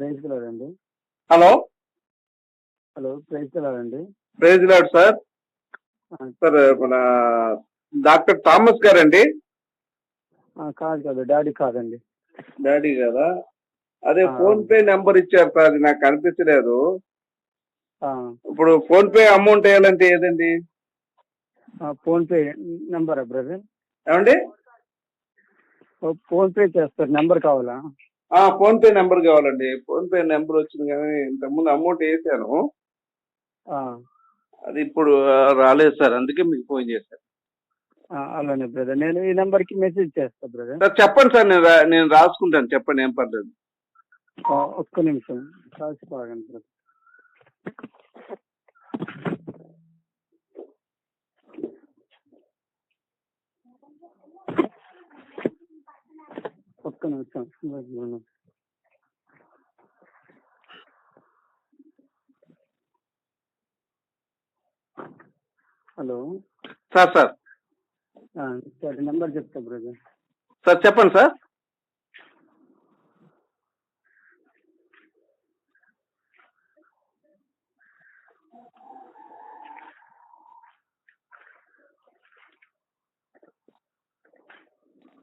Praise లాడండి. Hello hello, praise లాడండి. Praise lord sir. Sir మన డాక్టర్ థామస్ గారండి? కాదు కాదు, డాడీ కాదండి. డాడీ కదా? అదే ఫోన్ పే నెంబర్ ఇచ్చారు సార్, అది నాకు కనిపించలేదు. ఇప్పుడు ఫోన్ పే అమౌంట్ వేయాలంటే ఏదండి? ఫోన్ పే నెంబరా బ్రదర్? ఏమండి? ఫోన్ పే చేస్తారు, నెంబర్ కావాలా? ఫోన్ పే నెంబర్ కావాలండి. ఫోన్ పే నెంబర్ వచ్చింది కానీ ఇంతకుముందు అమౌంట్ వేసాను, అది ఇప్పుడు రాలేదు సార్, అందుకే మీకు ఫోన్ చేశాను. అలానే బ్రదర్, నేను ఈ నెంబర్కి మెసేజ్ చేస్తా బ్రదర్. సార్ చెప్పండి సార్, నేను రాసుకుంటాను, చెప్పండి, ఏం పర్లేదు. ఒక్క నిమిషం రాసిపోగండి బ్రదర్. ఒక్క నిమిషం. హలో సార్ సార్ సరే, నెంబర్ చెప్తా బ్రదర్. సార్ చెప్పండి సార్.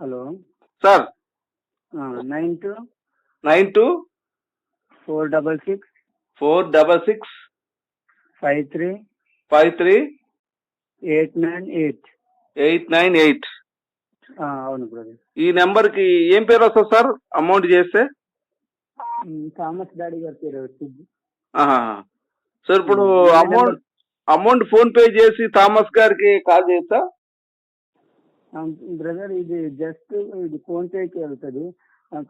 Hello sir 92 92 466 466 53 53 898. 898. అవును బ్రదర్. ఈ నెంబర్ కి ఏం పేరు వస్తుంది సార్ అమౌంట్ చేస్తే? థామస్ డాడీ గారి పేరు వచ్చింది. సార్ ఇప్పుడు అమౌంట్ ఫోన్ పే చేసి థామస్ గారికి కాల్ చేస్తా బ్రదర్. ఇది జస్ట్ ఇది ఫోన్ పేకి వెళ్తుంది.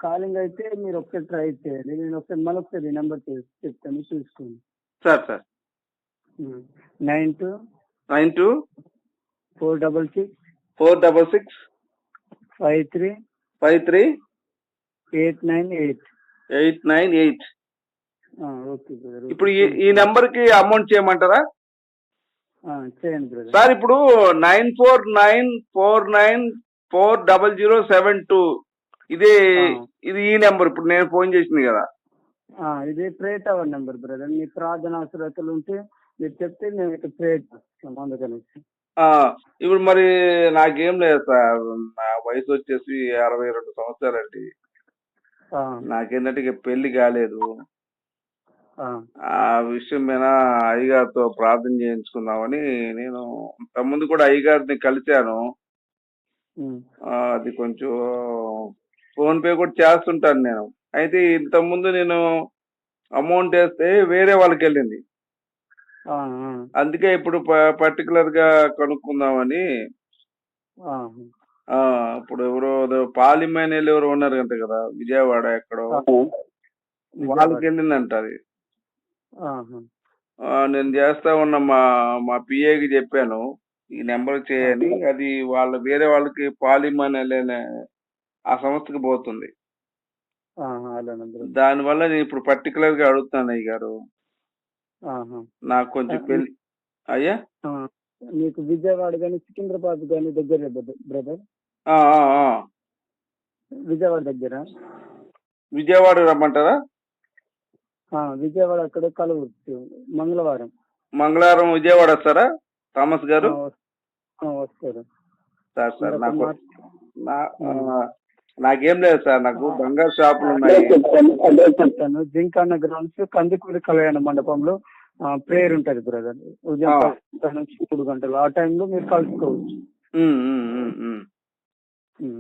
కాలింగ్ అయితే మీరు ఒకసారి ట్రై చేయండి. నేను ఒకసారి మళ్ళీ ఒకసారి నెంబర్ చెప్తాను, చూసుకోండి. Sir sir 92 92 466 466 53 53 898. 898. Okay brother. ఇప్పుడు ఈ నెంబర్ కి అమౌంట్ చేయమంటారా? చేయండి బ్రదర్. సార్ ఇప్పుడు 9494940072 ఇది ఈ నెంబర్ ఇప్పుడు నేను ఫోన్ చేసింది కదా? ఇది ప్రే టవర్ నెంబర్ బ్రదర్. మీ ప్రార్థన అవసరతలు ఉంటే మీరు చెప్తే మేము ఇక్కడ ప్రే చేస్తాం, అందుకని. ఇప్పుడు మరి నాకేం లేదు సార్, నా వయసు వచ్చేసి 62 సంవత్సరాలండి. నాకేంటంటే ఇక పెళ్లి కాలేదు. ఆ విషయం మీద అయ్యగారితో ప్రార్థన చేయించుకుందామని నేను ముందు కూడా అయ్యగారిని కలిశాను. అది కొంచెం ఫోన్ పే కూడా చేస్తుంటాను నేను. అయితే ఇంతకుముందు నేను అమౌంట్ వేస్తే వేరే వాళ్ళకి వెళ్ళింది, అందుకే ఇప్పుడు పర్టికులర్ గా కనుక్కుందామని. ఇప్పుడు ఎవరో పాలిమైనలు ఎవరు ఉన్నారు అంట కదా, విజయవాడ ఎక్కడో, వాళ్ళకి వెళ్ళిందంట అది. నేను చేస్తా ఉన్న మా పిఏకి చెప్పాను ఈ నెంబర్ చేయని, అది వేరే వాళ్ళకి పాలిమైనల్ ఆ సంస్థకి పోతుంది. దానివల్ల నేను ఇప్పుడు పర్టికులర్ గా అడుగుతాను అయ్య గారు, నాకు కొంచెం పెళ్లి. అయ్యా మీకు విజయవాడ కానీ సికింద్రాబాద్ కానీ దగ్గర బ్రదర్? విజయవాడ దగ్గర. విజయవాడ రమ్మంటారా? విజయవాడ అక్కడ కలవచ్చు. మంగళవారం విజయవాడ వస్తారా థామస్ గారు? వస్తారు సార్. సార్ నాకేం లేదు సార్, నాకు బంగారు షాపులు ఉన్నాయి. చెప్తాను. జింకాన్న గ్రౌండ్స్ కందికూరి కళ్యాణ మండపంలో ప్రేయర్ ఉంటది బ్రదర్, ఉదయం 10 నుంచి 3 గంటలు. ఆ టైంలో మీరు కలుసుకోవచ్చు.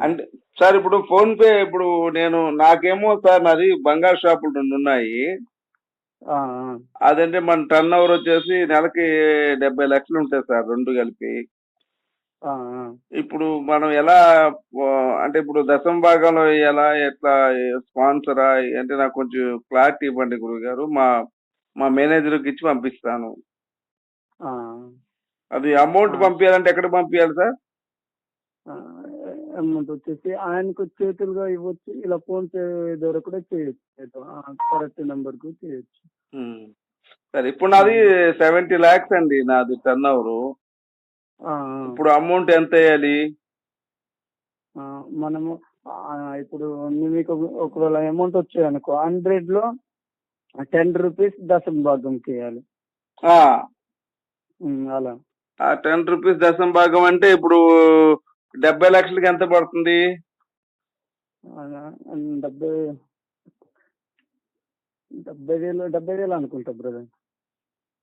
అంటే సార్ ఇప్పుడు ఫోన్ పే ఇప్పుడు నాకేమో సార్ నాది బంగారు షాపులు 2 ఉన్నాయి. అదంటే మన టర్న్ ఓవర్ వచ్చేసి నెలకి 70 లక్షలు ఉంటాయి సార్, 2 కలిపి. ఇప్పుడు మనం ఎలా అంటే ఇప్పుడు దశమ భాగంలో ఎట్లా స్పాన్సరా అంటే నాకు కొంచెం క్లారిటీ ఇవ్వండి గురువు గారు. మా మేనేజర్కి ఇచ్చి పంపిస్తాను. అది అమౌంట్ పంపించాలంటే ఎక్కడ పంపించాలి సార్? అమౌంట్ వచ్చేసి ఆయనకు చేతులుగా ఇవ్వచ్చు, ఇలా ఫోన్ పే ద్వారా కూడా చేయొచ్చు, కరెక్ట్ నెంబర్ కు చేయొచ్చు. సరే, ఇప్పుడు నాది 70 lakhs అండి నాది టర్న్ ఓవర్. ఇప్పుడు అమౌంట్ ఎంత వేయాలి? మనము ఇప్పుడు మీకు ఒకవేళ అమౌంట్ వచ్చాయి అనుకో, 100లో ₹10 దశం భాగంకి ఇవ్వాలి. ఆ, అలా ఆ ₹10 దశం భాగం అంటే ఇప్పుడు 70 లక్షలకి ఎంత పడుతుంది? అలా 70 70,000 అనుకుంటా బ్రదర్.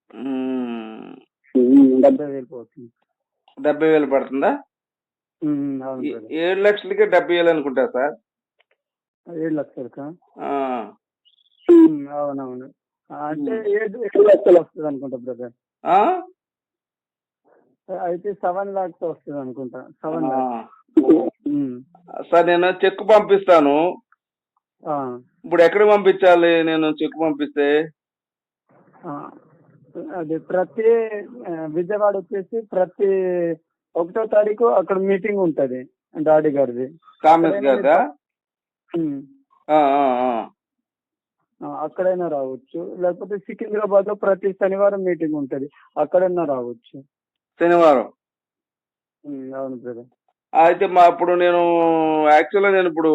మ్మ్. 70,000 పోతుంది. 70,000 పడుతుందా? అవును బ్రదర్. 7 లక్షలకి 70,000 అనుకుంటా సార్. 7 లక్షలకా? ఆ, అవునవును. అంటే 7 లక్షలు వస్తుంది అనుకుంటా బ్రదర్. ఆ? అయితే 7 lakhs వస్తుంది అనుకుంటా. 7 ఆ. lakhs. సార్ నేను చెక్ పంపిస్తాను. ఇప్పుడు ఎక్కడ పంపించాలి నేను చెక్ పంపిస్తే? అది ప్రతి విజయవాడ వచ్చేసి ప్రతి 1వ తారీఖు అక్కడ మీటింగ్ ఉంటది డాడీ గారిది. కామేష్ గారిదా? ఉమ్, ఆ, ఆ, ఆ. అక్కడైనా రావచ్చు, లేకపోతే సికింద్రాబాద్ లో ప్రతి శనివారం మీటింగ్ ఉంటది, అక్కడైనా రావచ్చు. శనివారం. అవును బ్రదర్. అయితే ఇప్పుడు నేను యాక్చువల్గా నేను ఇప్పుడు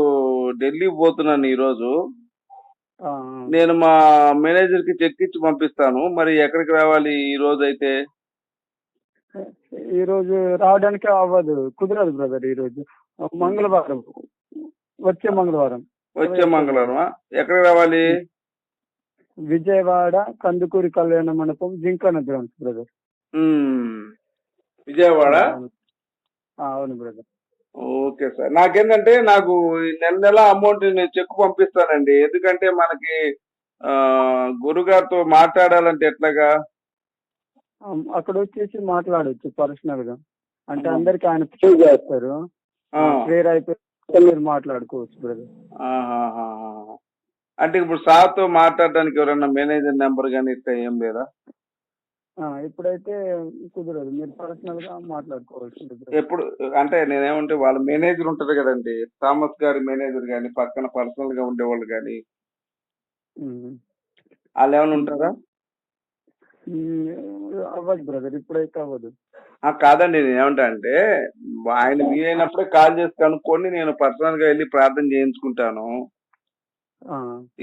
ఢిల్లీ పోతున్నాను ఈరోజు. నేను మా మేనేజర్ కి చెక్ ఇచ్చి పంపిస్తాను. మరి ఎక్కడికి రావాలి ఈ రోజు అయితే? ఈ రోజు రావడానికి అవ్వదు, కుదరదు బ్రదర్. ఈ రోజు మంగళవారం, వచ్చే మంగళవారం. వచ్చే మంగళవారం ఎక్కడికి రావాలి? విజయవాడ కందుకూరి కళ్యాణ మండపం, జింకానా గ్రౌండ్స్ బ్రదర్. విజయవాడ. అవును బ్రదర్. Okay sir. నాకేంటంటే నాకు ఈ నెల అమౌంట్ నేను చెక్ పంపిస్తానండి. ఎందుకంటే మనకి గురుగారితో మాట్లాడాలంటే ఎట్లాగా? అక్కడ వచ్చేసి మాట్లాడొచ్చు పర్సనల్ గా, అంటే అందరికి ఆయన ప్రే చేస్తారు. ప్రేయర్ అయిపోయి మీరు మాట్లాడుకోవచ్చు బ్రదర్. అంటే ఇప్పుడు సార్తో మాట్లాడడానికి ఎవరైనా మేనేజర్ నెంబర్ కానీ ఇట్లా ఏం లేదా? ఇప్పుడైతే కుదరదు, మీరు పర్సనల్ గా మాట్లాడుకోవచ్చు. ఎప్పుడు అంటే నేనేమంటే వాళ్ళ మేనేజర్ ఉంటది కదండి, థామస్ గారి మేనేజర్ కానీ పక్కన పర్సనల్ గా ఉండేవాళ్ళు కానీ వాళ్ళు ఏమైనా ఉంటారా? అవ్వదు బ్రదర్, ఇప్పుడైతే అవ్వదు. కాదండి, నేనేమంటా అంటే ఆయన వీలైనప్పుడే కాల్ చేసి కనుక్కోండి, నేను పర్సనల్ గా వెళ్ళి ప్రార్థన చేయించుకుంటాను.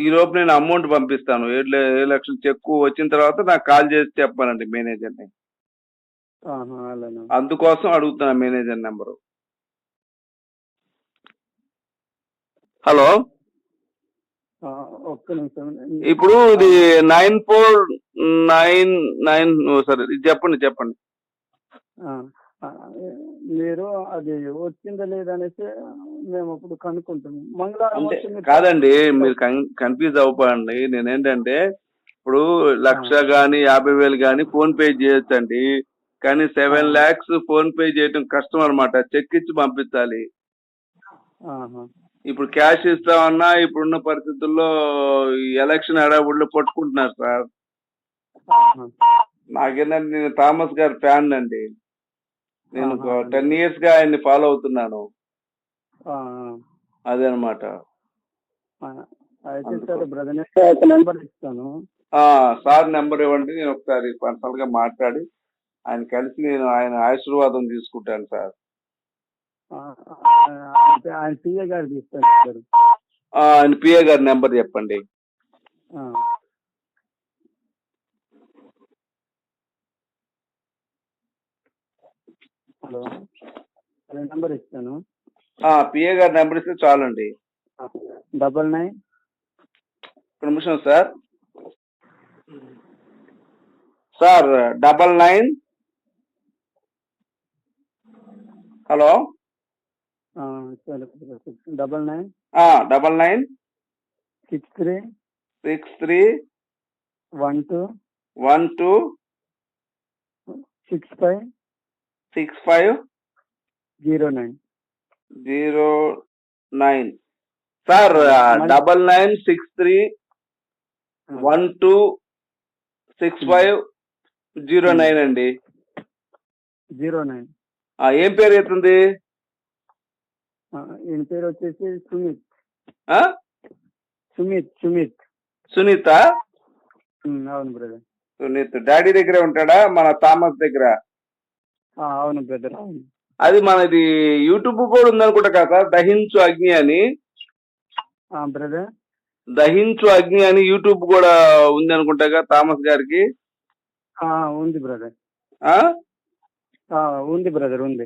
ఈ లోపు నేను అమౌంట్ పంపిస్తాను. 7 లక్షలు చెక్కు వచ్చిన తర్వాత నాకు కాల్ చేసి చెప్పానండి మేనేజర్ని. అందుకోసం అడుగుతున్నా మేనేజర్ నెంబరు. హలో, ఒక్క నిమిషం. ఇప్పుడు ఇది 9499 సరే ఇది చెప్పండి. మీరు అది వచ్చిందా లేదనేసి మేము అప్పుడు కనుక్కుంటాము. మంగళవారం కాదండి, మీరు కన్ఫ్యూజ్ అవ్వకండి. నేనేంటంటే ఇప్పుడు 1,00,000 గాని 50,000 గాని ఫోన్ పే చేయొచ్చండి, కానీ 7 lakhs ఫోన్ పే చేయడం కష్టం అనమాట. చెక్ ఇచ్చి పంపించాలి. ఇప్పుడు క్యాష్ ఇస్తామన్నా ఇప్పుడున్న పరిస్థితుల్లో ఎలక్షన్ హడావుడిలో పట్టుకుంటున్నారు సార్. నాకేంటంటే నేను థామస్ గారి ఫ్యాన్ అండి. నేను 10 years గా ఆయన్ని ఫాలో అవుతున్నాను. అదే అనమాట. సార్ నెంబర్ ఇవ్వండి, నేను ఒకసారి పర్సనల్ గా మాట్లాడి ఆయన కలిసి నేను ఆయన ఆశీర్వాదం తీసుకుంటాను సార్. ఆయన పిఏ గారు తీసుకుంటారు. ఆయన పిఏ గారి నెంబర్ చెప్పండి. హలో, నెంబర్ ఇస్తాను. పిఏ గారి నెంబర్ ఇస్తే చాలండి. 99 ఒక నిమిషం సార్. 99 hello 99 63 12 65 09 sir. 9963 12 65 09 అండి. 09. ఏం పేరు అవుతుంది? ఈయన పేరు వచ్చేసి సునీత. అవును బ్రదర్. సునీత్ డాడీ దగ్గరే ఉంటాడా, మన థామస్ దగ్గర? అవును బ్రదర్, అవును. అది మనది యూట్యూబ్ కూడా ఉందనుకుంటా కదా, దహించు అగ్ని అని. బ్రదర్ దహించు అగ్ని అని యూట్యూబ్ కూడా ఉంది అనుకుంటాగా థామస్ గారికి. ఉంది బ్రదర్. ఆ ఉంది బ్రదర్, ఉంది.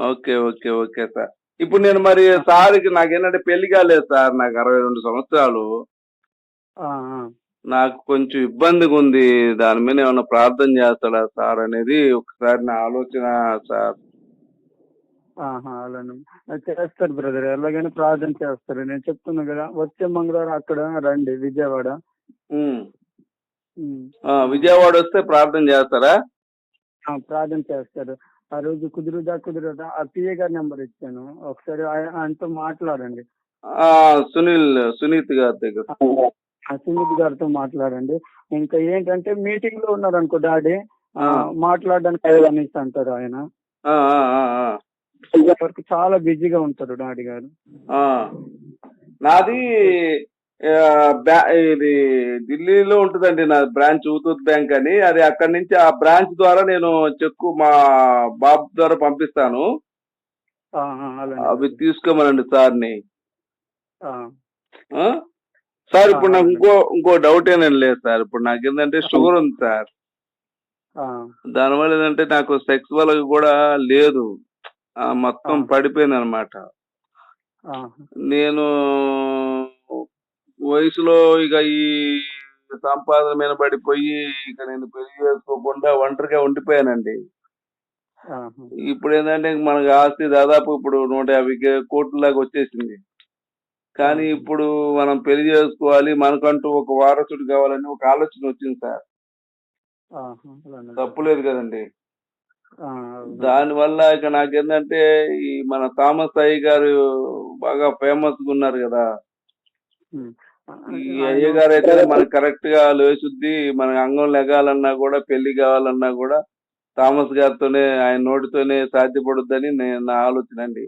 Okay okay okay sir. ఇప్పుడు నేను మరి సార్కి నాకేంటంటే పెళ్లి కాలేదు సార్, నాకు 62 సంవత్సరాలు. ఆ, నాకు కొంచెం ఇబ్బందిగా ఉంది. దాని మీద ఏమైనా ప్రార్థన చేస్తాడా సార్ అనేది ఒకసారి నా ఆలోచన సార్. అలానే చేస్తారు బ్రదర్, ఎలాగైనా ప్రార్థన చేస్తారు. నేను చెప్తున్నా కదా, వచ్చే మంగళవారం అక్కడ రండి విజయవాడ. ఉమ్. విజయవాడ వస్తే ప్రార్థన చేస్తారా? ప్రార్థన చేస్తారు. ఆ రోజు కుదురుదా ఆ పిఏ గారి నెంబర్ ఇచ్చాను, ఒకసారి ఆయనతో మాట్లాడండి. సునీత్ గారి దగ్గర సునీత్ గారితో మాట్లాడండి. ఇంకా ఏంటంటే మీటింగ్ లో ఉన్నారు అనుకో డాడీ, మాట్లాడడానికి అనేసి అంటారు ఆయన. వరకు చాలా బిజీగా ఉంటారు డాడీ గారు. నాది ఇది ఢిల్లీలో ఉంటుందండి నా బ్రాంచ్, ఊతూత్ బ్యాంక్ అని. అది అక్కడి నుంచి ఆ బ్రాంచ్ ద్వారా నేను చెక్కు మా బాబు ద్వారా పంపిస్తాను. అవి తీసుకోమనండి సార్ని. సార్ ఇప్పుడు నాకు ఇంకో డౌట్ ఏమీ లేదు సార్. ఇప్పుడు నాకు ఏంటంటే షుగర్ ఉంది సార్. దానివల్ల ఏంటంటే నాకు సెక్సువల్ కూడా లేదు, మొత్తం పడిపోయింది అనమాట. నేను వయసులో ఇక ఈ సంపాదన మీద పడిపోయి ఇక నేను పెళ్లి చేసుకోకుండా ఒంటరిగా ఉండిపోయానండి. ఇప్పుడు ఏంటంటే మనకు ఆస్తి దాదాపు ఇప్పుడు 150 కోట్ల దాకా వచ్చేసింది. కానీ ఇప్పుడు మనం పెళ్లి చేసుకోవాలి, మనకంటూ ఒక వారసుడు కావాలని ఒక ఆలోచన వచ్చింది సార్. తప్పులేదు కదండి. దానివల్ల ఇక నాకేంటంటే ఈ మన థామస్ అయ్య గారు బాగా ఫేమస్ గా ఉన్నారు కదా. ఈ అయ్య గారు అయితే మనకు కరెక్ట్ గా లేచుద్ది, మన అంగం లెగాలన్నా కూడా పెళ్లి కావాలన్నా కూడా థామస్ గారితోనే, ఆయన నోటితోనే సాధ్యపడుద్దని నా ఆలోచన అండి.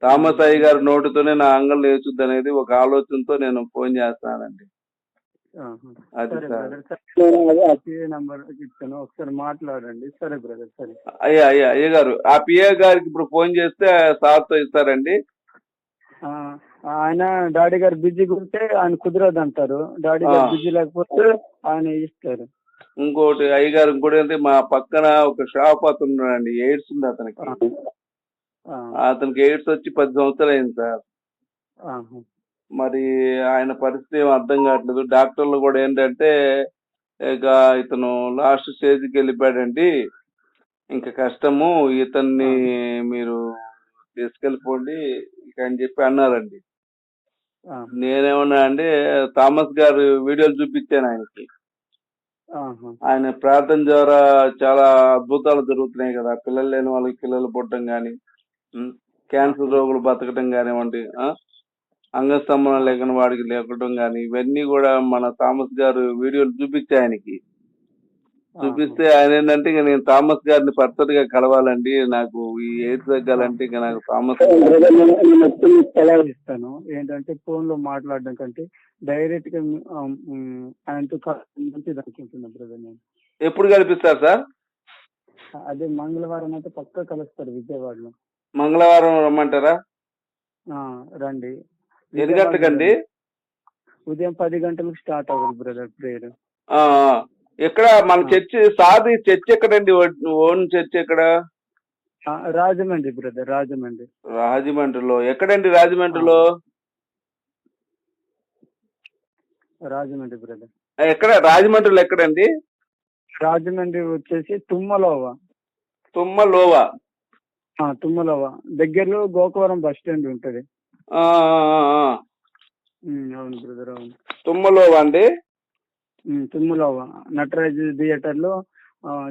థామస్ అయ్య గారి నోటితోనే నా అంగం లేచుద్ది అనేది ఒక ఆలోచనతో నేను ఫోన్ చేస్తానండి. అది సార్. నంబర్ ఇచ్చాను, ఒకసారి మాట్లాడండి. సరే బ్రదర్, సరే. అయ్య గారు, ఆ పిఏ గారికి ఇప్పుడు ఫోన్ చేస్తే సార్తో ఇస్తారండి? ఆయన డాడీ గారు బిజీగా ఉంటే ఆయన కుదరదు అంటారు, డాడీ గారు బిజీ లేకపోతే ఆయన ఇస్తారు. ఇంకోటి అయ్యగారు, ఇంకోటి అంటే మా పక్కన ఒక షాప్ అతను ఉన్నాడండి, ఎయిడ్స్ ఉంది అతనికి. అతనికి ఎయిడ్స్ వచ్చి 10 సంవత్సరాలు అయింది సార్. మరి ఆయన పరిస్థితి ఏం అర్థం కావట్లేదు. డాక్టర్లు కూడా ఏంటంటే ఇక ఇతను లాస్ట్ స్టేజ్కి వెళ్ళిపోయాడండి, ఇంకా కష్టము, ఇతన్ని మీరు తీసుకెళ్ళిపోండి ఇక అని చెప్పి అన్నారండి. నేనేమన్నా అంటే థామస్ గారు వీడియోలు చూపించాను ఆయనకి. ఆయన ప్రార్థన ద్వారా చాలా అద్భుతాలు జరుగుతున్నాయి కదా, పిల్లలు లేని వాళ్ళకి పిల్లలు పుట్టడం కానీ, క్యాన్సర్ రోగులు బతకడం కానివ్వండి, అంగస్తంభనం లేకుండా వాడికి లేకటం కానీ, ఇవన్నీ కూడా మన థామస్ గారు వీడియోలు చూపించే ఆయనకి. చూపిస్తే ఆయన ఏంటంటే ఇక నేను థామస్ గారిని పర్సనల్ గా కలవాలండి, నాకు ఈ ఎయిడ్స్ తగ్గాలంటే ఇక నాకు థామస్ ఇస్తాను. ఏంటంటే ఫోన్ లో మాట్లాడడం కంటే డైరెక్ట్ గా ఆయనతో మంచిది అనుకుంటున్నా బ్రదర్. నేను ఎప్పుడు కల్పిస్తారు సార్? అదే మంగళవారం అయితే పక్కా కలుస్తారు విజయవాడలో. మంగళవారం రమ్మంటారా? రండి. ఎన్ని గంటలకండి? ఉదయం 10 గంటలకు స్టార్ట్ అవ్వదు బ్రదర్ ప్రేయర్. ఎక్కడ మన చర్చి? సాది చర్చి ఎక్కడండి? ఓన్ చర్చి ఎక్కడ? రాజమండ్రి బ్రదర్, రాజమండ్రి. రాజమండ్రిలో ఎక్కడండి? రాజమండ్రిలో రాజమండ్రి బ్రదర్. ఎక్కడ రాజమండ్రిలో ఎక్కడండి? రాజమండ్రి వచ్చేసి తుమ్మలోవా. తుమ్మలోవా? తుమ్మలోవా దగ్గరలో గోకవరం బస్ స్టాండ్ ఉంటది. అవును బ్రదర్, అవును. తుమ్మలోవా అండి? తుమ్మలోవా నటరాజ్ థియేటర్ లో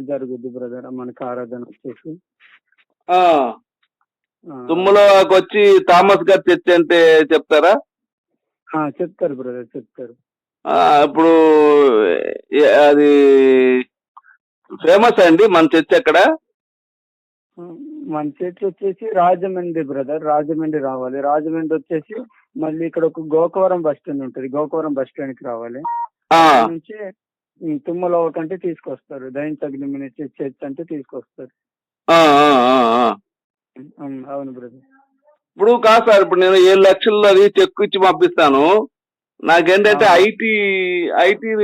జరుగుద్ది బ్రదర్ మనకి ఆరాధన వచ్చేసి. తుమ్మలోకి వచ్చి థామస్ గారు చర్చి అంటే చెప్తారా? చెప్తారు బ్రదర్, చెప్తారు. ఇప్పుడు అది ఫేమస్ అండి మన చర్చి ఎక్కడ? మన చర్చి వచ్చేసి రాజమండ్రి బ్రదర్, రాజమండ్రి రావాలి. రాజమండ్రి వచ్చేసి మళ్ళీ ఇక్కడ ఒక గోకవరం బస్ స్టాండ్ ఉంటుంది, గోకవరం బస్ స్టాండ్ కి రావాలి. నుంచి తుమ్మలో కంటే తీసుకొస్తారు, దైన్ చర్చ్ అంటే తీసుకొస్తారు. అవును బ్రదర్. ఇప్పుడు కాదు సార్, ఇప్పుడు నేను 7 లక్షలు అది చెక్ ఇచ్చి పంపిస్తాను, నాకేంటంటే ఐటీ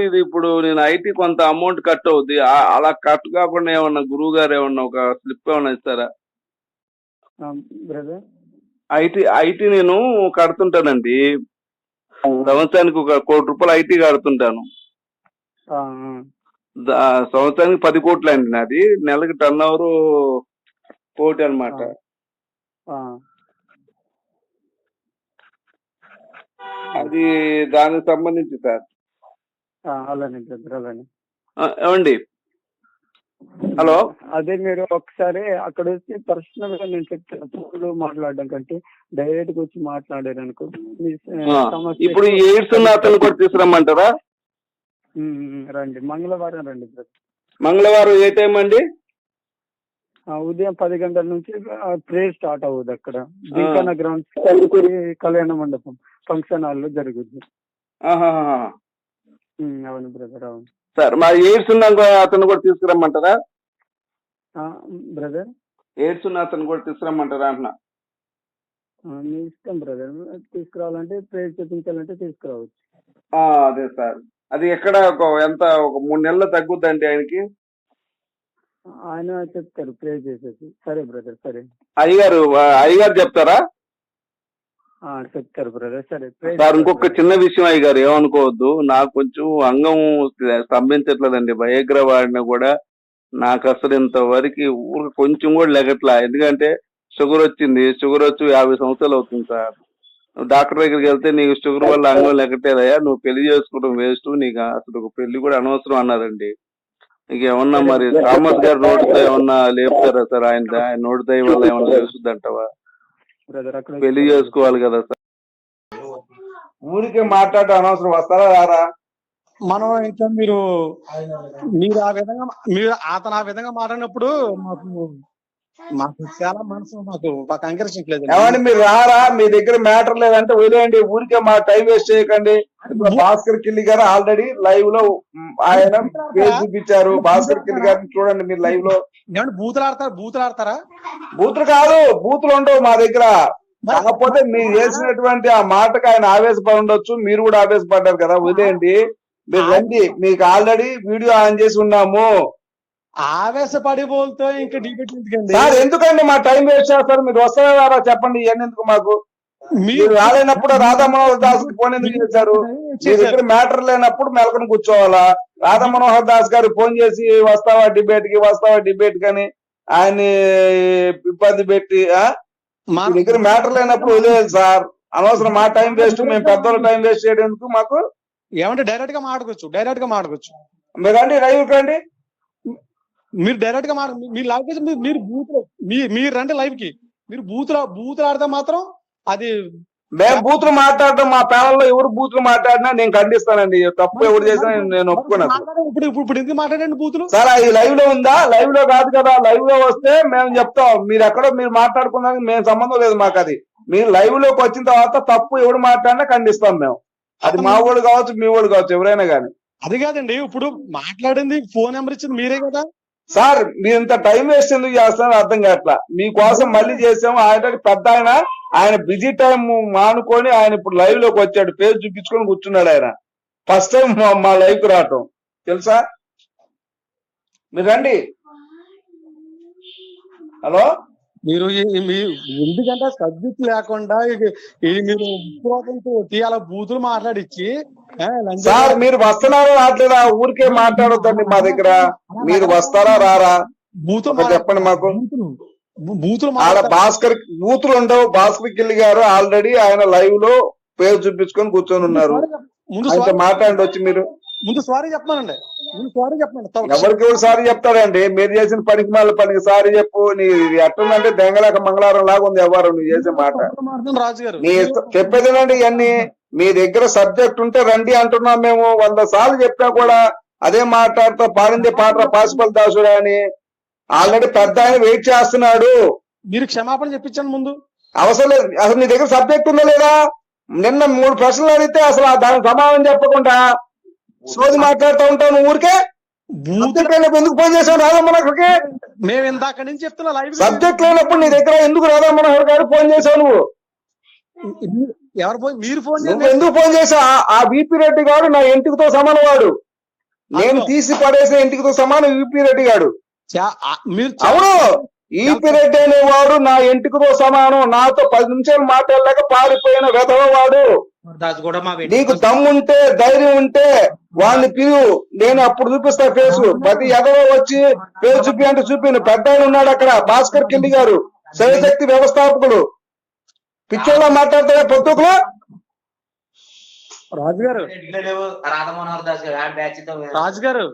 ఇది ఇప్పుడు నేను ఐటీ కొంత అమౌంట్ కట్ అవుద్ది. అలా కట్ కాకుండా ఏమన్నా గురువు గారు ఏమన్నా ఒక స్లిప్ ఏమన్నా ఇస్తారా? బ్రదర్ ఐటీ నేను కడుతుంటానండి. సంవత్సరానికి ఒక ₹1,00,00,000 ఐటీ కడుతుంటాను. సంవత్సరానికి 10 కోట్లు అండి నాది. నెలకి టర్న్ ఓవర్ 1 అనమాట. అది దానికి సంబంధించి సార్. అలానే బ్రదర్ అలానే. ఏమండి, హలో, అదే మీరు ఒకసారి అక్కడ వచ్చి పర్సనల్ గా నేను చెప్తాను. ఫోన్లో మాట్లాడడం కంటే డైరెక్ట్ గా వచ్చి మాట్లాడారు అనుకో. ఇప్పుడు ఎయిడ్స్ ఉన్న అతను కూడా తీసుకురమ్మంటారా? రండి, మంగళవారం రండి బ్రదర్. మంగళవారం ఏ టైం అండి? ఉదయం 10 గంటల నుంచి ప్రేయర్ స్టార్ట్ అవుతుంది అక్కడ జింకానా గ్రౌండ్స్ కళ్యాణ మండపం ఫంక్షన్ హాల్ లో జరుగుద్ది. అవును బ్రదర్, అవును సార్. మా ఎయిడ్స్ ఉన్న అతను కూడా తీసుకురమ్మంటారా బ్రదర్? ఎయిడ్స్ ఉన్న అతను కూడా తీసుకురమ్మంటారా అంటున్నా. మీ ఇష్టం బ్రదర్, తీసుకురావాలంటే ప్రేయర్ చేయించాలంటే తీసుకురావచ్చు. అదే సార్. అది ఎక్కడ ఎంత ఒక 3 నెలలు తగ్గుద్దండి ఆయనకి? ఆయన చెప్తారు ప్రే చేసేసి. సరే బ్రదర్, సరే. అయ్యగారు చెప్తారా? చెప్తారు బ్రదర్. సరే సార్, ఇంకొక చిన్న విషయం అయ్యగారు, ఏమనుకోవద్దు. నాకు కొంచెం అంగం స్తంభించట్లేదండి. బయోగ్రా వాడినా కూడా నాకు అసలు ఇంతవరకు కొంచెం కూడా లెగట్లా. ఎందుకంటే షుగర్ వచ్చింది. షుగర్ వచ్చి 50 సంవత్సరాలు అవుతుంది సార్. డాక్టర్ దగ్గరికి వెళ్తే నీకు షుగర్ వల్ల అంగం లెగట్లేదయ్యా, నువ్వు పెళ్లి చేసుకోవడం వేస్ట్, నీకు అసలు పెళ్లి కూడా అనవసరం అన్నారండి. ఇంకేమన్నా మరి థామస్ గారు నోటితో ఏమన్నా లేపుతారా సార్? ఆయన నోటితో వల్ల ఏమన్నా లేస్తుంది అంటావా? పెళ్లి చేసుకోవాలి కదా సార్. ఊరికే మాట్లాడటం అనవసరం. వస్తారా రారా? మనం ఇంకా మీరు ఆ విధంగా అతను ఆ విధంగా మాట్లాడినప్పుడు మాకు చాలా మనసు మాకు అంకరించట్లేదు. ఏమండి, మీరు రారా? మీ దగ్గర మ్యాటర్ లేదంటే వదిలేయండి. ఊరికే మా టైం వేస్ట్ చేయకండి. భాస్కర్ కిల్లి గారు ఆల్రెడీ లైవ్ లో ఆయన పేరు చూపించారు. భాస్కర్ కిల్లి గారిని చూడండి మీరు లైవ్ లో. ఏమంటే బూతులు ఆడతారా? బూతులు కాదు, బూతులు ఉండవు మా దగ్గర. కాకపోతే మీరు చేసినటువంటి ఆ మాటకు ఆయన ఆవేశపడి ఉండొచ్చు. మీరు కూడా ఆవేశపడ్డారు కదా, వదిలేయండి. మీరు రండి, మీకు ఆల్రెడీ వీడియో ఆన్ చేసి ఉన్నాము. ఆవేశపడి బోల్తో ఇంకా డిబేట్ ఎందుకండి సార్? ఎందుకండి మా టైం వేస్ట్ చేస్తారు? మీరు వస్తారా చెప్పండి. ఇవన్నీ ఎందుకు మాకు? మీరు రాలేనప్పుడు రాధా మనోహర్ దాస్ కి ఫోన్ ఎందుకు చేశారు? మీ దగ్గర మ్యాటర్ లేనప్పుడు మెలకను కూర్చోవాలా? రాధా మనోహర్ దాస్ గారు ఫోన్ చేసి వస్తావా డిబేట్ కని ఆయన్ని ఇబ్బంది పెట్టి మీ దగ్గర మ్యాటర్ లేనప్పుడు వదిలేదు సార్. అనవసరం మా టైం వేస్ట్. మేము పెద్దోళ్ళ టైం వేస్ట్ చేయడం ఎందుకు మాకు? ఏమంటే డైరెక్ట్ గా మాట్లాడుకోవచ్చు. మీరు రండి, లైవ్ రండి. మీరు డైరెక్ట్ గా మీరు లైవ్ మీరు మీరు రండి లైవ్ కి. మీరు బూతులు ఆడితే మాత్రం అది మేము బూతులు మాట్లాడటం, మా ప్యానల్లో ఎవరు బూతులు మాట్లాడినా నేను ఖండిస్తానండి. తప్పు ఎవరు చేసినా నేను ఒప్పుకున్నాను. ఇప్పుడు ఎందుకు మాట్లాడండి బూతులు? సార్, అది లైవ్ లో ఉందా? లైవ్ లో కాదు కదా. లైవ్ లో వస్తే మేము చెప్తాం. మీరు ఎక్కడో మీరు మాట్లాడుకున్నాక మేము సంబంధం లేదు మాకు. అది మీరు లైవ్ లోకి వచ్చిన తర్వాత తప్పు ఎవడు మాట్లాడినా ఖండిస్తాం మేము. అది మా వాళ్ళు కావచ్చు, మీ వాళ్ళు కావచ్చు, ఎవరైనా కానీ. అది కాదండి, ఇప్పుడు మాట్లాడింది ఫోన్ నెంబర్ ఇచ్చింది మీరే కదా సార్. మీరు ఇంత టైం వేస్ట్ ఎందుకు చేస్తారో అర్థం కావట్లా. మీకోసం మళ్ళీ చేసాము. ఆయన పెద్ద ఆయన బిజీ టైం మానుకొని ఆయన ఇప్పుడు లైవ్ లోకి వచ్చాడు. పేరు చూపించుకొని కూర్చున్నాడు. ఆయన ఫస్ట్ టైం మా లైవ్ కు రావటం తెలుసా? మీరు రండి. హలో, మీరు ఎందుకంటే సబ్జెక్ట్ లేకుండా మీరు అలా బూతులు మాట్లాడిచ్చి సార్ మీరు వస్తున్నారా రావట్లేదా? ఊరికే మాట్లాడొద్దండి మా దగ్గర. మీరు వస్తారా రారా చెప్పండి మాకు. ఆడ భాస్కర్ బూతులు ఉండవు. భాస్కర్ కిల్లి గారు ఆల్రెడీ ఆయన లైవ్ లో పేరు చూపించుకొని కూర్చొని ఉన్నారు. మాట్లాడండి వచ్చి. మీరు ముందు సారీ చెప్పానండి. ఎవరికి సారీ చెప్తారండి? మీరు చేసిన పనికి మళ్ళీ పనికి సారీ చెప్పు. నీ ఎట్టుందంటే దెంగలేక మంగళవారం లాగా ఉంది ఎవరు నువ్వు చేసే మాట. నీ చెప్పేదేనండి ఇవన్నీ. మీ దగ్గర సబ్జెక్ట్ ఉంటే రండి అంటున్నాం మేము. 100 సార్లు చెప్పినా కూడా అదే మాట్లాడుతూ పాడిందే పాట పాసిపల్ దాసుడు అని ఆల్రెడీ పెద్ద ఆయన వెయిట్ చేస్తున్నాడు. మీరు క్షమాపణ చెప్పించండి ముందు. అవసరం లేదు. అసలు నీ దగ్గర సబ్జెక్ట్ ఉందా లేదా? నిన్న 3 ప్రశ్నలు అడిగితే అసలు దానికి సమాధానం చెప్పకుండా సోది మాట్లాడుతూ ఉంటావు నువ్వు ఊరికే. ఎందుకు ఫోన్ చేసావు రాధా మనోహర్కి? మేము ఇందాక నుంచి చెప్తున్నా లైవ్ సబ్జెక్ట్ లేనప్పుడు నీ దగ్గర ఎందుకు రాధా మనోహర్ గారు ఫోన్ చేసావు నువ్వు? ఎవరు ఫోన్? మీరు ఫోన్ నువ్వు ఎందుకు ఫోన్ చేసావు? ఆ విపి రెడ్డి గారు నా ఇంటికితో సమానం వాడు. నేను తీసి పడేసిన ఇంటికితో సమానం విపి రెడ్డి గారు. మీరు అవును, ఈపి రెడ్డి అనేవాడు నా ఇంటికితో సమానం. నాతో 10 నిమిషాలు మాట్లాడలేక పారిపోయిన వెధవవాడు. నీకు దమ్ముంటే ధైర్యం ఉంటే వాడిని పిలువు, నేను అప్పుడు చూపిస్తా ఫేస్. ప్రతి ఎదవ వచ్చి ఫేస్ చూపి అంటే చూపిను. పెద్ద ఆయన ఉన్నాడు అక్కడ, భాస్కర్ కిల్లి గారు, శైవశక్తి వ్యవస్థాపకులు. పిచ్చోళ్ళ మాట్లాడతారా పొద్దుకులు? రాజుగారు రాజుగారు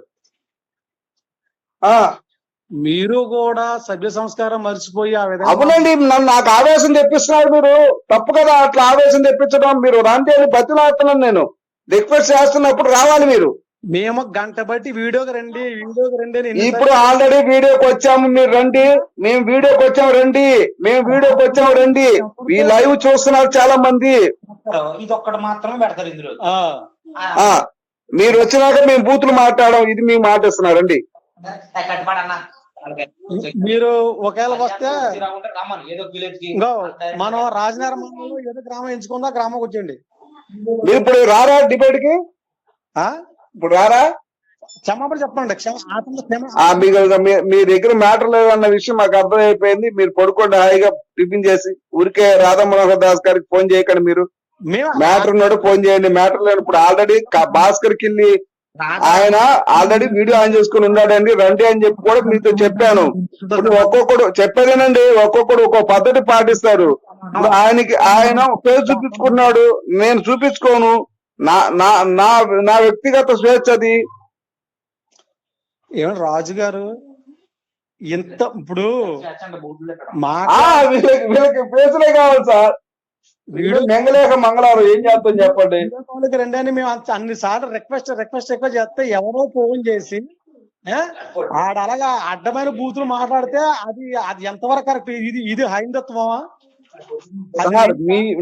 మీరు కూడా సభ్య సంస్కారం మర్చిపోయి ఆ విధంగా. అవునండి, నాకు ఆవేశం తెప్పిస్తున్నాడు మీరు. తప్పు కదా అట్లా ఆవేశం తెప్పించడం. మీరు రండి అని బతిలాడుతున్నాను, నేను రిక్వెస్ట్ చేస్తున్నప్పుడు రావాలి మీరు. మేము గంట బట్టి వీడియోకి రండి అని ఇప్పుడు ఆల్రెడీ వీడియోకి వచ్చాము, మీరు రండి. మేము వీడియోకి వచ్చాము రండి, మేము వీడియోకి వచ్చాము రండి. ఈ లైవ్ చూస్తున్నారు చాలా మంది. ఇది ఒక్కటి మాత్రమే పెడతారు ఇందులో. మీరు వచ్చినాక మేము బూతులు మాట్లాడడం, ఇది మేము మాట్లాడుతున్నారండి. మీరు ఒకవేళ వస్తే మనం రాజనగరం మండలంలో ఏదో గ్రామం ఎంచుకుందా, గ్రామం వచ్చేయండి. మీరు ఇప్పుడు రారా డిబేట్ కి? ఇప్పుడు రారా? క్షమాపణ చెప్పండి. మీ దగ్గర మ్యాటర్ లేదన్న విషయం మాకు అర్థమైపోయింది. మీరు పడుకోండి హాయిగా టిఫిన్ చేసి. ఊరికే రాధా మనోహర్ దాస్ గారికి ఫోన్ చేయకండి. మీరు మ్యాటర్ ఉన్నాడు ఫోన్ చేయండి. మ్యాటర్ లేదు. ఇప్పుడు ఆల్రెడీ భాస్కర్ కిల్లి ఆయన ఆల్రెడీ వీడియో ఆన్ చేసుకుని ఉన్నాడండి, రండి అని చెప్పి కూడా మీతో చెప్పాను. ఇప్పుడు ఒక్కొక్కడు చెప్పేదేనండి, ఒక్కొక్కడు ఒక్కో పద్ధతి పాటిస్తారు. ఆయన పేరు చూపించుకున్నాడు, నేను చూపించుకోను. నా వ్యక్తిగత స్వేచ్ఛ అది. ఏమంటే రాజు గారు ఇంత ఇప్పుడు వీళ్ళకి ఫేసులే కావాలి సార్. మెంగలేక మంగళవారం ఏం చేస్తాం చెప్పండి. రండి అని మేము అన్ని సార్లు రిక్వెస్ట్ చేస్తే ఎవరో ఫోన్ చేసి ఆడ అలాగా అడ్డమైన బూతులు మాట్లాడితే అది ఎంతవరకు కరెక్ట్? ఇది హైందత్వమా?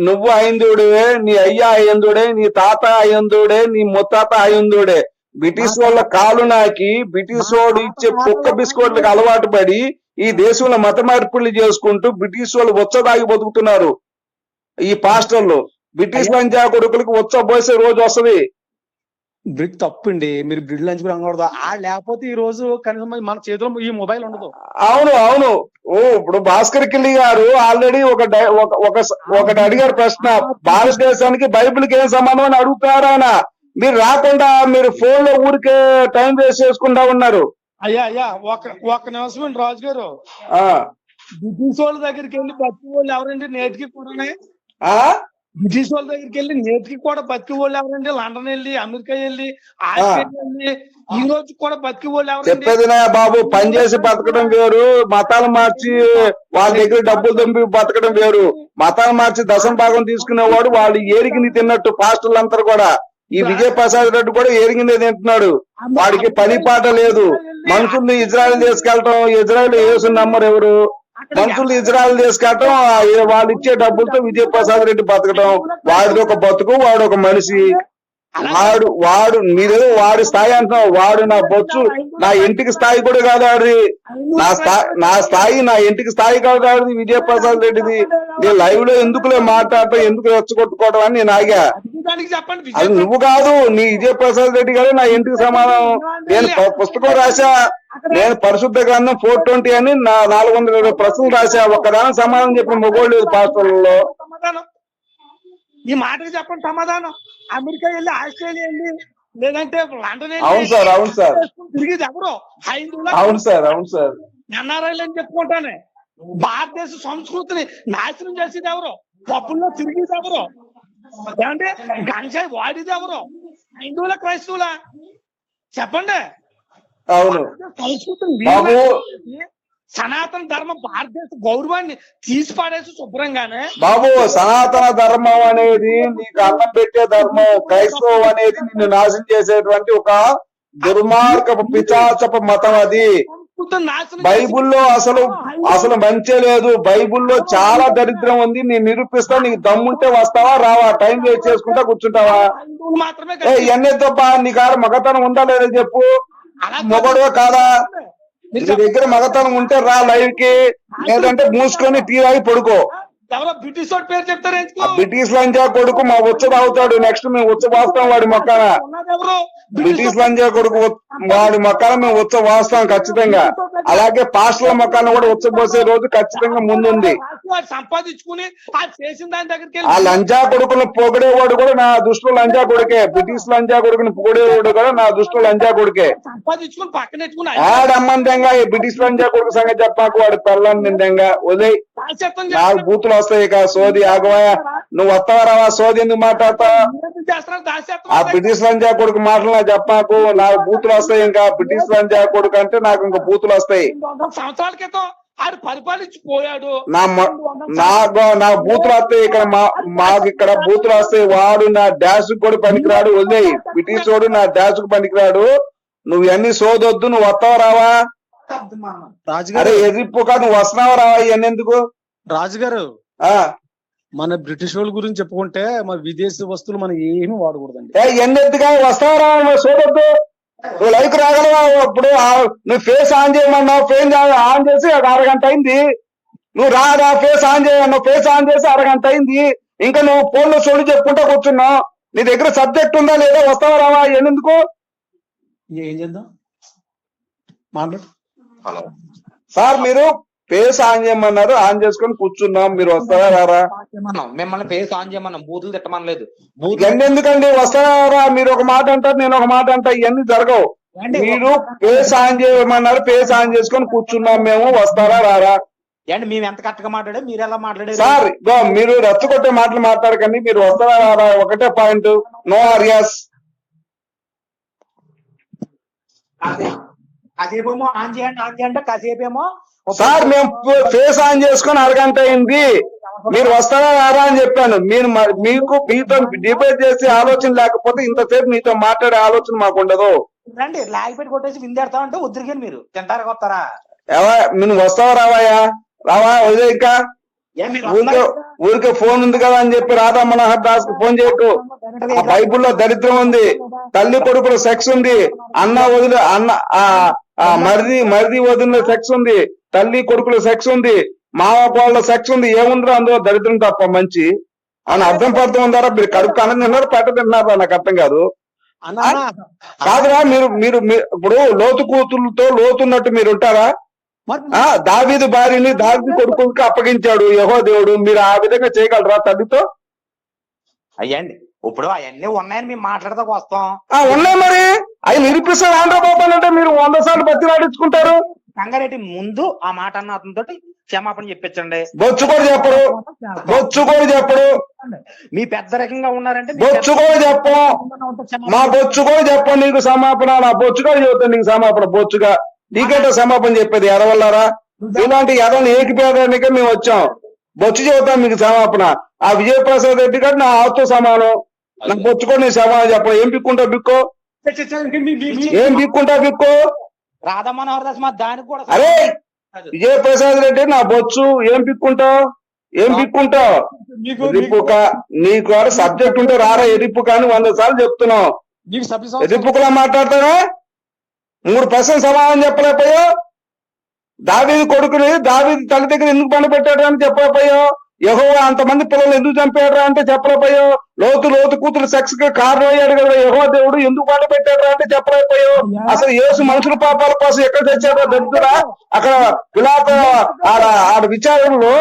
నువ్వు అయిందుడే, నీ అయ్యా అయ్యందుడే, నీ తాత అయ్యందుడే, నీ ముత్తాత అయ్యందుడే. బ్రిటిష్ వాళ్ళ కాలు నాకి బ్రిటిష్ వాడు ఇచ్చే కుక్క బిస్కెట్లకు అలవాటు పడి ఈ దేశంలో మత మార్పులు చేసుకుంటూ బ్రిటిష్ వాళ్ళు వచ్చదాగి బతుకుతున్నారు. ఈ పాస్టర్లు బ్రిటిష్ లంచా కొడుకులకి వచ్చబోసే రోజు వస్తుంది. బ్రిడ్ తప్పండి, మీరు బ్రిడ్ లంచ్ కూడా అనకూడదు. లేకపోతే ఈ రోజు కనీసం మన చేతిలో ఈ మొబైల్ ఉండదు. అవును. ఇప్పుడు భాస్కర్ కిల్లి గారు ఆల్రెడీ ఒకటి అడిగారు ప్రశ్న, భారతదేశానికి బైబిల్కి ఏం సంబంధం అని అడుగుతున్నారు ఆయన. మీరు రాకుండా మీరు ఫోన్ లో ఊరికే టైం వేస్ట్ చేసుకుంటా ఉన్నారు. అయ్యా ఒక నిమిషం రాజు గారు. బ్రిటిష్ వాళ్ళ దగ్గరికి వెళ్ళి బతికి వాళ్ళు ఎవరండి నేటికి కూడా? బ్రిటిష్ వాళ్ళ దగ్గరికి వెళ్ళి నేటికి కూడా బతికి వాళ్ళు ఎవరండి? లండన్ వెళ్ళి, అమెరికా వెళ్ళి, ఆస్ట్రేలియా వెళ్ళి ఈ రోజు కూడా బతికి వాళ్ళు ఎవరు? చెప్పేదినా బాబు, పని చేసి బతకడం వేరు, మతాలు మార్చి వాళ్ళ దగ్గర డబ్బులు దొంపి బతకడం వేరు. మతాలు మార్చి దశం భాగం తీసుకునేవాడు వాళ్ళు ఏరిగిని తిన్నట్టు పాస్టర్లంతా కూడా. ఈ విజయ్ ప్రసాద్ రెడ్డి కూడా ఏరిగిందే తింటున్నాడు. వాడికి పని పాట లేదు. మనుషుల్ని ఇజ్రాయెల్ తీసుకెళ్ళటం, ఇజ్రాయెల్ యేసు నమ్మరు ఎవరు. మనుషుల్ని ఇజ్రాయెల్ తీసుకెళ్ళటం, వాళ్ళు ఇచ్చే డబ్బులతో విజయ్ ప్రసాద్ రెడ్డి బతకడం. వాడిది ఒక బతుకు, వాడు ఒక మనిషి. వాడు మీరేదో వాడి స్థాయి అంటున్నావు. వాడు నా బొచ్చు, నా ఇంటికి స్థాయి కూడా కాదు ఆడిది. నా స్థాయి నా ఇంటికి స్థాయి కాదు ఆడిది విజయ్ ప్రసాద్ రెడ్డిది. నేను లైవ్ లో ఎందుకులే మాట్లాడటం, ఎందుకు రెచ్చగొట్టుకోవడం అని నేను ఆగా. అది నువ్వు కాదు, నీ విజయ్ ప్రసాద్ రెడ్డి గారు నా ఇంటికి సమానం. నేను పుస్తకం రాశా, నేను పరిశుద్ధ గ్రంథం 420 అని 420 ప్రశ్నలు రాశా. ఒక్కదానికి సమాధానం చెప్పిన మొగోళ్ళు లేదు పాస్టర్లలో. ఈ మాటకి చెప్పండి సమాధానం. అమెరికా వెళ్ళి, ఆస్ట్రేలియా వెళ్ళి, లేదంటే లండన్ వెళ్ళి. అవును సార్ తిరిగిది ఎవరు? హైందువులు. అవును సార్ ఎన్ఆర్ఐలు అని చెప్పుకుంటానే. భారతదేశ సంస్కృతిని నాశనం చేసేది ఎవరు? పప్పుల్లో తిరిగేది ఎవరు? ఏమంటే గంజాయి వాడేది ఎవరు? హైందువుల, క్రైస్తవులా? చెప్పండి. అవును సంస్కృతిని సనాతన ధర్మం భారతదేశ గౌరవాన్ని తీసి పాడేసి శుభ్రంగానే. బాబు, సనాతన ధర్మం అనేది నీకు అన్నం పెట్టే ధర్మం. క్రైస్తవం అనేది నిన్ను నాశనం చేసేటువంటి ఒక దుర్మార్గపు పిశాచపు మతం అది. బైబుల్లో అసలు మంచే లేదు. బైబుల్లో చాలా దరిద్రం ఉంది. నేను నిరూపిస్తా. నీకు దమ్ముంటే వస్తావా రావా? టైం వేస్ట్ చేసుకుంటా కూర్చుంటావా? ఇవన్నీ తప్ప నీ కాడ మగతనం ఉందా లేదా చెప్పు. మొగడువా కాదా? నీ దగ్గర మగతనం ఉంటే రా లైవ్ కి, లేదంటే మూసుకొని టీ తాగి పడుకో. ఎవరో బ్రిటిష్ వాడి పేరు చెప్తారు ఎందుకు? ఆ బ్రిటిష్ లంజా కొడుకు మా ఉచ్చ తాగుతాడు. నెక్స్ట్ మేము ఉచ్చ వాస్తాం వాడి మొక్కన. ఉన్నది ఎవరు? బ్రిటిష్ లంజా కొడుకు వాడి మొక్కన మేము ఉచ్చ వాస్తాం ఖచ్చితంగా. అలాగే పాస్టర్ల మొక్కన కూడా ఉచ్చ పోసే రోజు ఖచ్చితంగా ముందుంది. వాడు సంపాదించుకుని ఆ చేసిన దాని దగ్గరికి ఆ లంజా కొడుకును పొగిడేవాడు కూడా నా దృష్టిలో లంజా కొడుకే. బ్రిటిష్ లంజా కొడుకుని పొగిడేవాడు కూడా నా దృష్టిలో లంజా కొడుకే. సంపాదించుకుని పక్కన ఎట్టుకుని ఆడమ్మందంగా ఈ బ్రిటిష్ లంజా కొడుకు సంగతి చెప్పాకు. వాడు పెళ్ళని నిందంగా వదిలేయ్. నాకు బూతులు వస్తాయి. ఇక సోది ఆగవాయా, నువ్వు వస్తావా రావా? సోది ఎందుకు మాట్లాడతావు? ఆ బ్రిటిష్ లంజా కొడుకు మాటలు నాకు చెప్పాకు. నాకు బూతులు వస్తాయి. ఇంకా బ్రిటిష్ లంజా కొడుకు అంటే నాకు ఇంకా బూతులు వస్తాయి. సంవత్సరాల క్రితం ఆడు పరిపాలించిపోయాడు. నా బూతులు వస్తాయి. ఇక్కడ మాకు ఇక్కడ బూతులు వస్తాయి. వాడు నా డాష్ కూడా పనికిరాడు. వదిలేయి. బ్రిటిష్ వాడు నా డాష్ కు పనికిరాడు. నువ్వు ఇవన్నీ సోదొద్దు. నువ్వు వస్తావా రావా? అరే ఎర్రిప్పు కాదు, నువ్వు వస్తున్నావా రావా? ఇవన్నీ ఎందుకు? రాజుగారు, మన బ్రిటిష్ వాళ్ళ గురించి చెప్పుకుంటే మన విదేశీ వస్తువులు మనం ఏమీ వాడకూడదండి. ఎన్నెత్తుగా వస్తావా రావా? సోదొద్దు. నువ్వు లైక్ రాగలవా? ఇప్పుడు నువ్వు ఫేస్ ఆన్ చేయమన్నావు. ఫేస్ ఆన్ చేసి అది అరగంట అయింది. నువ్వు రా ఫేస్ ఆన్ చేయమన్నావు. ఫేస్ ఆన్ చేసి అరగంట అయింది. ఇంకా నువ్వు ఫోన్ లో సోడు చెప్పుకుంటా కూర్చున్నావు. నీ దగ్గర సబ్జెక్ట్ ఉందా లేదా? వస్తావా రావా? ఎందుకు? ఏం చేద్దాం మాట్లాడు. హలో సార్, మీరు ఫేస్ ఆన్ చేయమన్నారు. ఆన్ చేసుకొని కూర్చున్నాం. మీరు వస్తారా రారా? మిమ్మల్ని ఫేస్ ఆన్ చేయమన్నాం, బూతులు తిట్టమనలేదు. ఇవన్నీ ఎందుకండి? వస్తారా రారా? మీరు ఒక మాట అంటారు, నేను ఒక మాట అంటా. ఇవన్నీ జరగవు. మీరు ఫేస్ ఆన్ చేయమన్నారు. ఫేస్ ఆన్ చేసుకొని కూర్చున్నాం మేము. వస్తారా రారా? అంటే మేము ఎంత కరెక్ట్గా మాట్లాడే, మీరు ఎలా మాట్లాడారు సార్? మీరు రెచ్చగొట్టే మాటలు మాట్లాడకండి. మీరు వస్తారా రారా? ఒకటే పాయింట్. నో ఆర్యాస్. కాసేపేమో ఆన్ చేయండి అంటే కాసేపేమో సార్ మేము ఫేస్ ఆన్ చేసుకొని అరగంట అయింది. మీరు వస్తారా రారా అని చెప్పాను. మీరు మీతో డిబేట్ చేసే ఆలోచన లేకపోతే ఇంతసేపు మీతో మాట్లాడే ఆలోచన మాకు ఉండదు. రండి లాగి పెట్టి కొట్టేసి విందేడతా అంటే ఉద్రిగాని మీరు తింటారా కొత్తారా? నువ్వు వస్తావా రావాయా? రావా? వదిలే. ఇంకా ఊరికే ఫోన్ ఉంది కదా అని చెప్పి రాధా మనోహర్ దాస్ కు ఫోన్ చేయకు. ఆ బైబుల్లో దరిద్రం ఉంది. తల్లి కొడుకుల సెక్స్ ఉంది. అన్న వదిలి మరిది వదిలిన సెక్స్ ఉంది. తల్లి కొడుకుల సెక్స్ ఉంది. మావ కోళ్ళ సెక్స్ ఉంది. ఏముందిరా అందులో? దరిద్రం తప్ప మంచి అని అర్థం పడుతూ ఉందారా? మీరు కడుపు అన్నం తిన్నారు, పెట్ట తిన్నారా? నాకు అర్థం కాదు. కాదురా, మీరు ఇప్పుడు లోతు కూతురుతో లోతున్నట్టు మీరు ఉంటారా? దావీదు భార్యని దావీదు కొడుకులకి అప్పగించాడు యెహోవా దేవుడు. మీరు ఆ విధంగా చేయగలరా తల్లితో? అయ్యండి ఇప్పుడు అవన్నీ ఉన్నాయని మేము మాట్లాడదాకు వస్తాం. ఉన్నాయి మరి. అవి నిరూపిస్తారు. ఆంధ్రబాబు అంటే మీరు 100 సార్లు బతిలాడించుకుంటారు. సంగారెడ్డి ముందు ఆ మాట అన్న అతనితో క్షమాపణ చెప్పించండి. బొచ్చు కూడా చెప్పడు. మీ పెద్ద రకంగా ఉన్నారంటే బొచ్చు కూడా చెప్పం. మా బొచ్చు కూడా చెప్పం నీకు సమాపణ. నా బొచ్చు కూడా చెబుతాను నీకు సమాపణ. బొచ్చుగా నీకేంటో సమాపణ చెప్పేది? ఎరవల్లారా? ఇలాంటి ఎర్రని ఏకిపోయడానికే మేము వచ్చాం. బొచ్చు చెబుతాం మీకు సమాపణ. ఆ విజయప్రసాద్ రెడ్డి గారు నా ఆవుతో సమానం. నాకు బొచ్చు కూడా నీ సమానం చెప్పడం. ఏం పిక్కుంటావు బిక్కో? ఏం పిక్కుంటావు బిక్కో? రాధా మనోహర్ దాస్ మా దానికి కూడా అరే విజయప్రసాద్ రెడ్డి నా బొచ్చు. ఏం పిక్కుంటావు? ఎరిపుక. నీకు సబ్జెక్ట్ ఉంటే రారా ఎరిపుక అని 100 సార్లు చెప్తున్నావు. ఎరిపుకలా మాట్లాడతారా? 3 ప్రశ్నలు సమాధానం చెప్పలేకపోయావు. దావీదు కొడుకుని దావీదు తల్లి దగ్గర ఎందుకు పని పెట్టాడు అని చెప్పలేకపోయావు. యెహోవా అంతమంది పిల్లలు ఎందుకు చంపాడు అంటే చెప్పలేకపోయావు. లోతు కూతురు సెక్స్ కి కారణం అయ్యాడు కదా యెహోవా దేవుడు. ఎందుకు పని పెట్టాడు అంటే చెప్పలేకపోయావు. అసలు యేసు మనుషుల పాపాల కోసం ఎక్కడ తెచ్చాడో దరిద్రుడా? అక్కడ పిలాతు ఆడ విచారణలో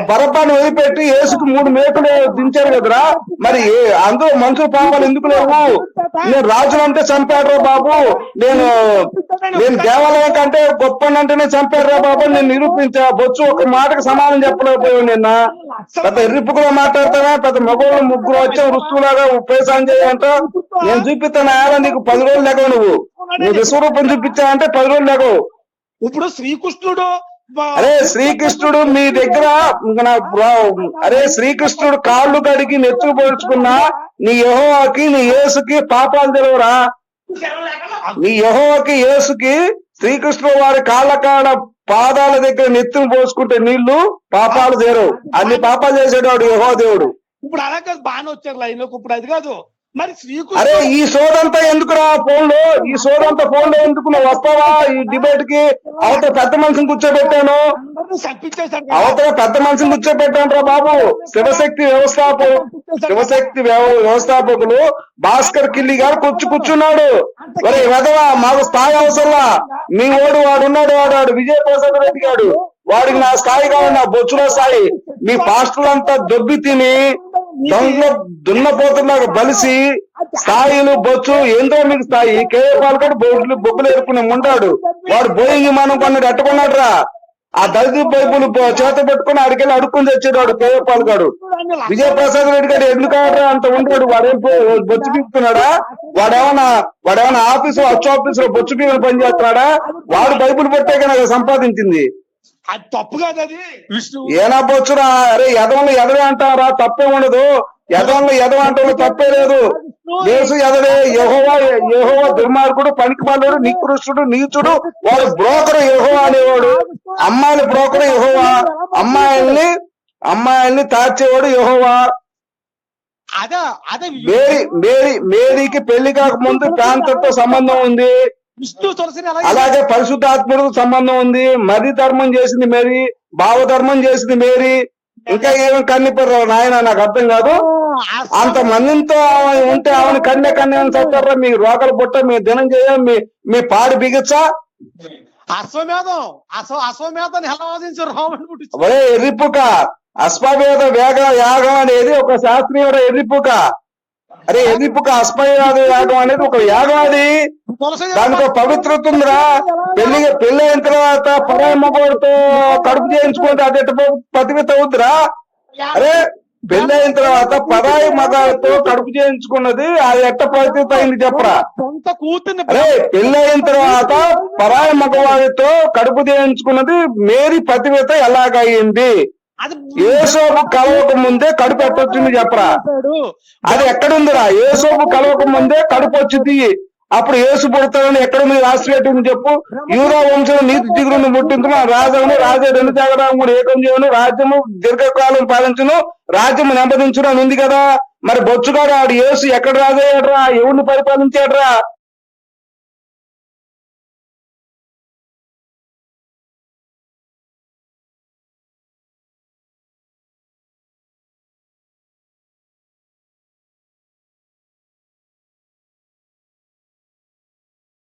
బరబ్బాను వదిలిపెట్టి యేసుకు 3 మేకులు దించారు కదరా. మరి అందులో మనుషుల పాపాలు ఎందుకు లేవు? నేను రాజులు అంటే చంపాడు రా బాబు. నేను దేవాలయం కంటే గొప్ప అంటేనే చంపాడు రా బాబు. నేను నిరూపించా. బొచ్చు ఒక మాటకు సమాధానం చెప్పలేకపోయావు. నిన్న పెద్ద ఎర్రిపుకులో మాట్లాడతావా? పెద్ద మగవాళ్ళు 3 వచ్చావు రుస్తులాగా ఉపేసాం చేయంట. నేను చూపిస్తాను ఆరా నీకు 10 రోజులు లేకవు. నువ్వు విశ్వరూపం చూపించావంటే 10 రోజులు లేకవు. ఇప్పుడు శ్రీకృష్ణుడు అరే శ్రీకృష్ణుడు మీ దగ్గర అరే శ్రీకృష్ణుడు కాళ్ళు కడిగి నెత్తులు పోల్చుకున్నా నీ యెహోవాకి నీ యేసుకి పాపాలు తెలవరా? నీ యెహోవాకి యేసుకి శ్రీకృష్ణుడు వారి కాళ్ళ కాడ పాదాల దగ్గర నెత్తులు పోసుకుంటే నీళ్లు పాపాలు తీరవు. అన్ని పాపాలు చేసేవాడు యెహోవా దేవుడు. ఇప్పుడు అలా కాదు, బాగానే వచ్చారు లైన్ లోకి. ఇప్పుడు అది కాదు, మరి అరే శ్రీకృష్ణుడు ఈ సోదంతా ఎందుకురా ఫోన్ లో, ఈ సోదంతా ఫోన్ లో ఎందుకు? నువ్వు వస్తావా ఈ డిబేట్ కి? అవతల పెద్ద మనిషిని కూర్చోబెట్టాను, అందరినీ చంపించేశాడు కదా. అవతల పెద్ద మనిషిని కూర్చోబెట్టాను రా బాబు. శివశక్తి వ్యవస్థాపకులు భాస్కర్ కిల్లి గారు కూర్చున్నాడు. ఒరే వెదవా, మాకు స్థాయి అవసరంలా. మీ వాడున్నాడు, వాడు విజయ ప్రసాద్ రెడ్డి గాడు, వాడికి నా స్థాయి కావాలి, నా బొచ్చులో స్థాయి. మీ పాస్టర్లంతా దొబ్బి తిని దొంగలో దున్నపోతులాగా బలిసి స్థాయిలు బొచ్చు ఏందో మీకు స్థాయి. కేఏ పాల్గొడు బొబ్బులు ఎరుకుని ఉంటాడు, వాడు బోయింగ్ విమానం కొన్నాడు, ఎట్టుకున్నాడు రా. ఆ దళిత బైబుల్ చేత పెట్టుకుని అడికెళ్ళి అడుక్కుని తెచ్చాడు వాడు కేఏ పాల్గొడు. విజయప్రసాద్ రెడ్డి గారు ఎందుకు కావడం అంత ఉంటాడు, వాడేం బొచ్చు పీకుతున్నాడా? వాడేమన్నా ఆఫీసు అచ్చు ఆఫీస్ లో బొచ్చు పీకుని పనిచేస్తున్నాడా? వాడు బైబుల్ పట్టే కదా సంపాదించింది. అది తప్పు కాదు, అది విష్ణు ఏనా బొచ్చురా? అరే ఎదవలు ఎదవే అంటారా, తప్పే ఉండదు. ఎదవలు ఎదవ అంటే తప్పే లేదు. యేసు ఎదవే. యెహోవా దుర్మార్గుడు, పనికిమాలుడు, నికృష్టుడు, నీచుడు, వాడు బ్రోకరు యెహోవా అనేవాడు. అమ్మాయిల బ్రోకరు యెహోవా, అమ్మాయిల్ని తార్చేవాడు యెహోవా. అదే అదే మేరీకి పెళ్లి కాకముందు ప్రాంతంతో సంబంధం ఉంది, విష్ణు తులసిని అలాగే పరిశుద్ధాత్ముడితో సంబంధం ఉంది. మది ధర్మం చేసింది మేరీ, భావధర్మం చేసింది మేరీ. ఇంకా ఏం కన్నిపర్రావు నాయన, నాకు అర్థం కాదు. అంత మందితో ఉంటే ఆమెను కన్య అని చెప్తారా? మీ రోకలు పుట్ట, మీ దినం చేయ, మీ పాడి బిగించా. అశ్వమేధాన్ని ఎలా వాదించారు రాముడు పుట్టించారు. ఒరే ఎర్రిపుక, అశ్వమేధ యాగం అనేది ఒక శాస్త్రీయ ఎర్రిపుక. అరే ఎర్రిపుక, అశ్వమేధ యాగం అనేది ఒక యాగం, అది దానికి ఒక పవిత్రత ఉందిరా. పెళ్లి అయిన తర్వాత పరాయి మగవాడితో కడుపు చేయించుకుంటే అది ఎట్ట పతివిత అవుతురా? అరే పెళ్లి అయిన తర్వాత పరాయి మగాడితో కడుపు చేయించుకున్నది అది ఎట్ట పవిత్రత అయింది చెప్పరా? అరే పెళ్లి అయిన తర్వాత పరాయి మగవాడితో కడుపు చేయించుకున్నది మేరీ పతివిత ఎలాగయింది? యేసోపు కలవక ముందే కడుపు ఎట్టొచ్చింది చెప్పరా? అది ఎక్కడుందిరా? యేసోపు కలవక ముందే కడుపు వచ్చింది. అప్పుడు యేసు పుడతాడని ఎక్కడుంది? రాసి పెట్టింది చెప్పు. యూదా వంశం నీతి దిగురుని పుట్టించు, రాజును రాజే రెండు జాగరాముడు ఏకం చేయను, రాజ్యము దీర్ఘకాలం పాలించును, రాజ్యము నెమ్మదించును అని ఉంది కదా. మరి బొచ్చుగాడు ఆడు యేసు ఎక్కడ రాజయ్యాడ్రా? ఎవరిని పరిపాలించాడ్రా?